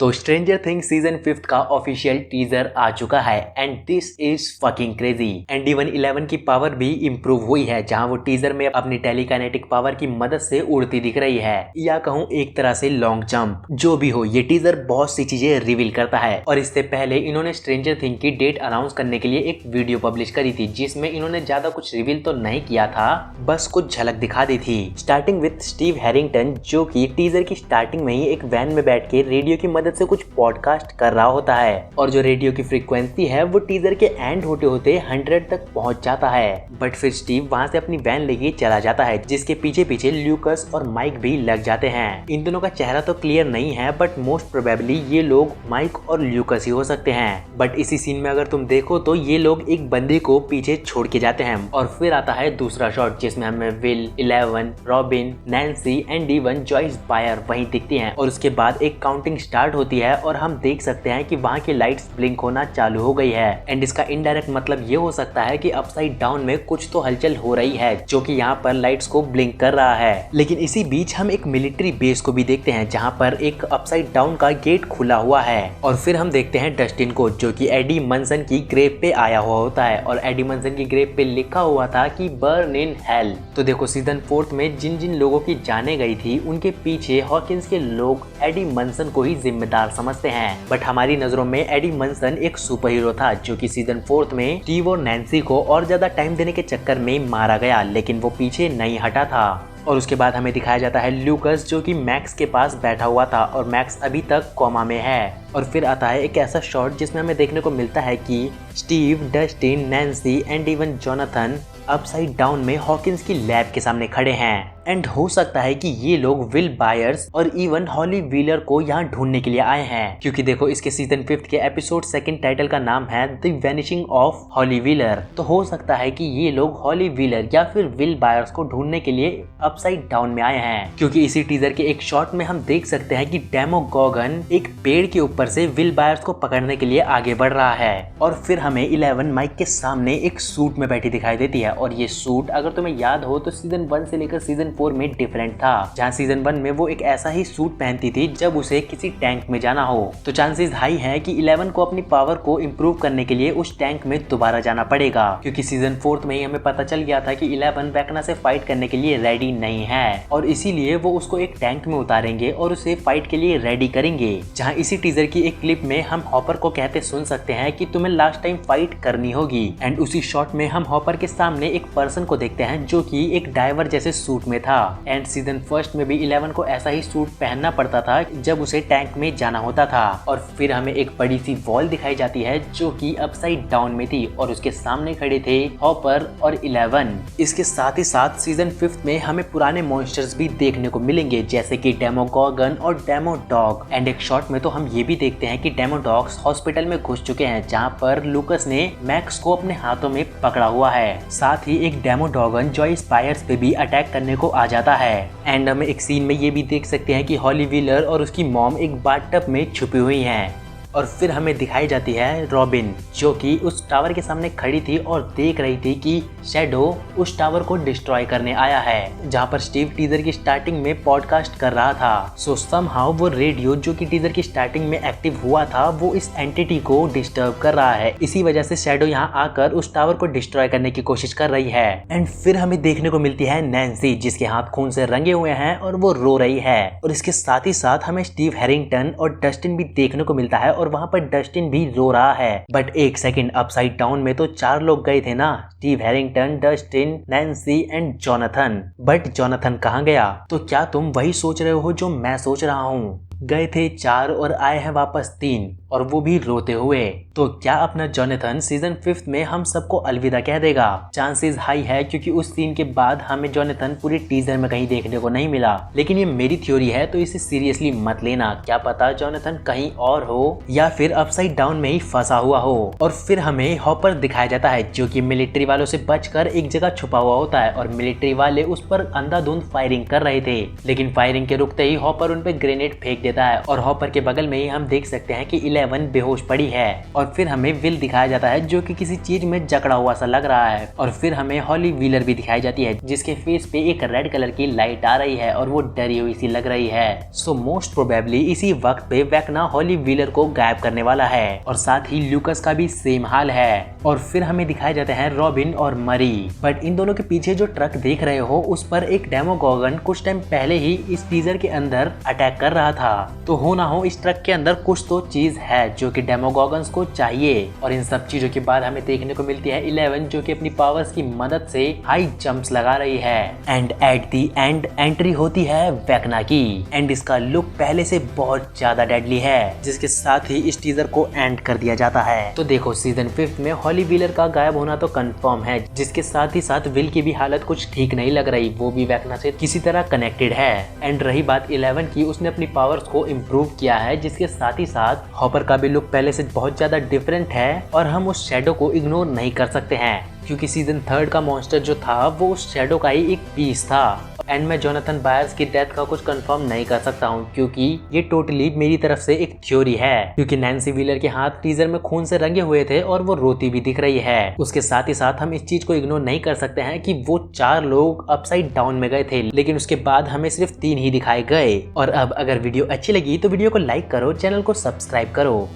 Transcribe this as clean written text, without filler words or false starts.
तो stranger things season 5 का official teaser आ चुका है and this is fucking crazy. And even 11 की पावर भी इम्प्रूव हुई है, जहां वो टीजर में अपनी टेलीकाइनेटिक पावर की मदद से उड़ती दिख रही है, या कहूं एक तरह से लॉन्ग जंप। जो भी हो, ये टीजर बहुत सी चीजें रिवील करता है। और इससे पहले इन्होंने स्ट्रेंजर थिंग की डेट अनाउंस करने के लिए एक वीडियो पब्लिश करी थी, जिसमें इन्होंने ज्यादा कुछ रिवील तो नहीं किया था, बस कुछ झलक दिखा दी थी। स्टार्टिंग विद स्टीव हैरिंगटन, जो कि टीजर की स्टार्टिंग में ही एक वैन में बैठ के रेडियो की मदद से कुछ पॉडकास्ट कर रहा होता है, और जो रेडियो की फ्रीक्वेंसी है वो टीजर के एंड होते होते 100 तक पहुंच जाता है। बट फिर स्टीव वहां से अपनी वैन लेके चला जाता है, जिसके पीछे पीछे ल्यूकस और माइक भी लग जाते हैं। इन दोनों का चेहरा तो क्लियर नहीं है, बट मोस्ट प्रोबेबली ये लोग माइक और ल्यूकस ही हो सकते हैं। बट इसी सीन में अगर तुम देखो तो ये लोग एक बंदे को पीछे छोड़ के जाते हैं, और फिर आता है दूसरा शॉट जिसमें हमें Will, 11, Robin, Nancy and even Joyce Byers वहीं दिखती हैं। और उसके बाद एक काउंटिंग स्टार्ट होती है और हम देख सकते हैं कि वहाँ की लाइट्स ब्लिंक होना चालू हो गई है। एंड इसका इनडायरेक्ट मतलब ये हो सकता है कि अपसाइड डाउन में कुछ तो हलचल हो रही है, जो कि यहाँ पर लाइट्स को ब्लिंक कर रहा है। लेकिन इसी बीच हम एक मिलिट्री बेस को भी देखते हैं, जहाँ पर एक अपसाइड डाउन का गेट खुला हुआ है। और फिर हम देखते हैं डस्टिन को, जो कि एडी मनसन की ग्रेव पे आया हुआ होता है, और एडी मनसन की ग्रेव पे लिखा हुआ था कि बर्न इन हेल। तो देखो, सीजन 4 में जिन जिन लोगों की जाने गई थी उनके पीछे हॉकिंस के लोग एडी मनसन को ही जिम्मेदार समझते हैं। बट हमारी नजरों में एडी मनसन एक सुपर हीरो था, जो कि सीजन 4 में स्टीव और नैन्सी को और ज्यादा टाइम देने के चक्कर में मारा गया, लेकिन वो पीछे नहीं हटा था। और उसके बाद हमें दिखाया जाता है ल्यूकस, जो कि मैक्स के पास बैठा हुआ था, और मैक्स अभी तक कोमा में है। और फिर आता है एक ऐसा शॉट जिसमें हमें देखने को मिलता है कि Steve, Dustin, Nancy and even Jonathan upside down में हॉकिंस की लैब के सामने खड़े हैं। एंड हो सकता है कि ये लोग विल बायर्स और इवन हॉली व्हीलर को यहाँ ढूंढने के लिए आए हैं, क्योंकि देखो इसके सीजन 5 के एपिसोड 2 टाइटल का नाम है the vanishing of Holly Wheeler. तो हो सकता है कि ये लोग हॉली व्हीलर या फिर विल बायर्स को ढूंढने के लिए अपसाइड डाउन में आए हैं, क्योंकि इसी टीजर के एक शॉट में हम देख सकते हैं कि डेमोगॉगन एक पेड़ के ऊपर से विल बायर्स को पकड़ने के लिए आगे बढ़ रहा है। और फिर हमें 11 माइक के सामने एक सूट में बैठी दिखाई देती है, और ये सूट अगर तुम्हें याद हो तो सीजन 1 से लेकर सीजन 4 में डिफरेंट था, जहां सीजन 1 में वो एक ऐसा ही सूट पहनती थी जब उसे किसी टैंक में जाना हो। तो चांसेस हाई है कि 11 को अपनी पावर को इम्प्रूव करने के लिए उस टैंक में दोबारा जाना पड़ेगा, क्योंकि सीजन 4 में ही हमें पता चल गया था कि 11 वेक्ना से फाइट करने के लिए रेडी नहीं है, और इसीलिए वो उसको एक टैंक में उतारेंगे और उसे फाइट के लिए रेडी करेंगे। जहाँ इसी टीजर की एक क्लिप में हम हॉपर को कहते सुन सकते हैं कि तुम्हें लास्ट टाइम फाइट करनी होगी। एंड उसी शॉट में हम हॉपर के सामने एक पर्सन को देखते हैं, जो कि एक डाइवर जैसे सूट में था। एंड सीजन 1 में भी 11 को ऐसा ही सूट पहनना पड़ता था जब उसे टैंक में जाना होता था। और फिर हमें एक बड़ी सी वॉल दिखाई जाती है, जो कि अपसाइड डाउन में थी, और उसके सामने खड़े थे हॉपर और 11। इसके साथ ही साथ सीजन 5 में हमें पुराने मॉन्स्टर्स भी देखने को मिलेंगे, जैसे कि डेमोगॉगन और डेमोडॉग। एंड एक शॉट में तो हम ये भी देखते हैं कि डेमोडॉग्स हॉस्पिटल में घुस चुके हैं, जहाँ पर लूकस ने मैक्स को अपने हाथों में पकड़ा हुआ है। साथ ही एक डेमोडॉगन जॉइस बायर्स पे भी अटैक करने को आ जाता है। एंड हम एक सीन में ये भी देख सकते हैं कि हॉली व्हीलर और उसकी मॉम एक बाथटब में छुपी हुई हैं। और फिर हमें दिखाई जाती है रॉबिन, जो कि उस टावर के सामने खड़ी थी और देख रही थी कि शैडो उस टावर को डिस्ट्रॉय करने आया है, जहां पर स्टीव टीजर की स्टार्टिंग में पॉडकास्ट कर रहा था। सो समहाउ वो रेडियो, जो कि टीजर की स्टार्टिंग में एक्टिव हुआ था, वो इस एंटिटी को डिस्टर्ब कर रहा है। इसी वजह से शैडो यहाँ आकर उस टावर को डिस्ट्रॉय करने की कोशिश कर रही है। एंड फिर हमें देखने को मिलती है नैन्सी, जिसके हाथ खून से रंगे हुए हैं और वो रो रही है। और इसके साथ ही साथ हमें स्टीव हैरिंगटन और डस्टिन भी देखने को मिलता है, और वहां पर डस्टिन भी रो रहा है। बट एक सेकंड, अपसाइड डाउन में तो 4 लोग गए थे ना, Steve Harrington, Dustin, Nancy and Jonathan. But Jonathan कहाँ गया? तो क्या तुम वही सोच रहे हो जो मैं सोच रहा हूँ? गए थे 4 और आए हैं वापस 3, और वो भी रोते हुए। तो क्या अपना जोनाथन सीजन 5 में हम सबको अलविदा कह देगा? चांसेस हाई है, क्योंकि उस सीन के बाद हमें जोनाथन पूरी टीजर में कहीं देखने को नहीं मिला। लेकिन ये मेरी थ्योरी है, तो इसे सीरियसली मत लेना। क्या पता जोनाथन कहीं और हो, या फिर अपसाइड डाउन में ही फंसा हुआ हो। और फिर हमें हॉपर दिखाया जाता है, जो कि मिलिट्री वालों से बचकर एक जगह छुपा हुआ होता है, और मिलिट्री वाले उस पर अंधाधुंध फायरिंग कर रहे थे। लेकिन फायरिंग के रुकते ही हॉपर उन पे ग्रेनेड फेंक देता है और हॉपर के बगल में ही हम देख सकते हैं कि 11 बेहोश पड़ी है। और फिर हमें विल दिखाया जाता है जो कि किसी चीज में जकड़ा हुआ सा लग रहा है। और फिर हमें हॉली व्हीलर भी दिखाई जाती है जिसके फेस पे एक रेड कलर की लाइट आ रही है और वो डरी हुई सी लग रही है। सो मोस्ट प्रोबेबली इसी वक्त पे वेक्ना हॉली व्हीलर को गायब करने वाला है और साथ ही ल्यूकस का भी सेम हाल है। और फिर हमें दिखाए जाते हैं रॉबिन और मरी। बट इन दोनों के पीछे जो ट्रक देख रहे हो उस पर एक डेमोगॉगन कुछ टाइम पहले ही इस टीजर के अंदर अटैक कर रहा था। तो हो ना हो इस ट्रक के अंदर कुछ तो चीज है जो कि डेमोगॉगन्स को चाहिए। और इन सब चीजों के बाद हमें देखने को मिलती है 11 जो कि अपनी पावर्स की मदद से हाई जंप्स लगा रही है। And at the and entry होती है वेक्ना की। एंड इसका लुक पहले से बहुत ज्यादा डेडली है जिसके साथ ही इस टीजर को एंड कर दिया जाता है। तो देखो सीजन 5 में हॉली व्हीलर का गायब होना तो कंफर्म है, जिसके साथ ही साथ विल की भी हालत कुछ ठीक नहीं लग रही, वो भी वेक्ना से किसी तरह कनेक्टेड है। एंड रही बात 11 की, उसने अपनी पावर्स को इम्प्रूव किया है जिसके साथ ही साथ हॉपर का भी लुक पहले से बहुत ज्यादा डिफरेंट है और हम उस शैडो को इग्नोर नहीं कर सकते हैं क्योंकि सीजन 3 का मॉन्स्टर जो था वो उस शैडो का ही एक पीस था। एंड मैं जोनाथन बायर्स की डेथ का कुछ कंफर्म नहीं कर सकता हूँ क्योंकि ये टोटली मेरी तरफ से एक थ्योरी है, क्योंकि नैन्सी व्हीलर के हाथ टीजर में खून से रंगे हुए थे और वो रोती भी दिख रही है। उसके साथ ही साथ हम इस चीज को इग्नोर नहीं कर सकते हैं कि वो 4 लोग अपसाइड डाउन में गए थे लेकिन उसके बाद हमें सिर्फ 3 ही दिखाए गए। और अब अगर वीडियो अच्छी लगी तो वीडियो को लाइक करो, चैनल को सब्सक्राइब करो।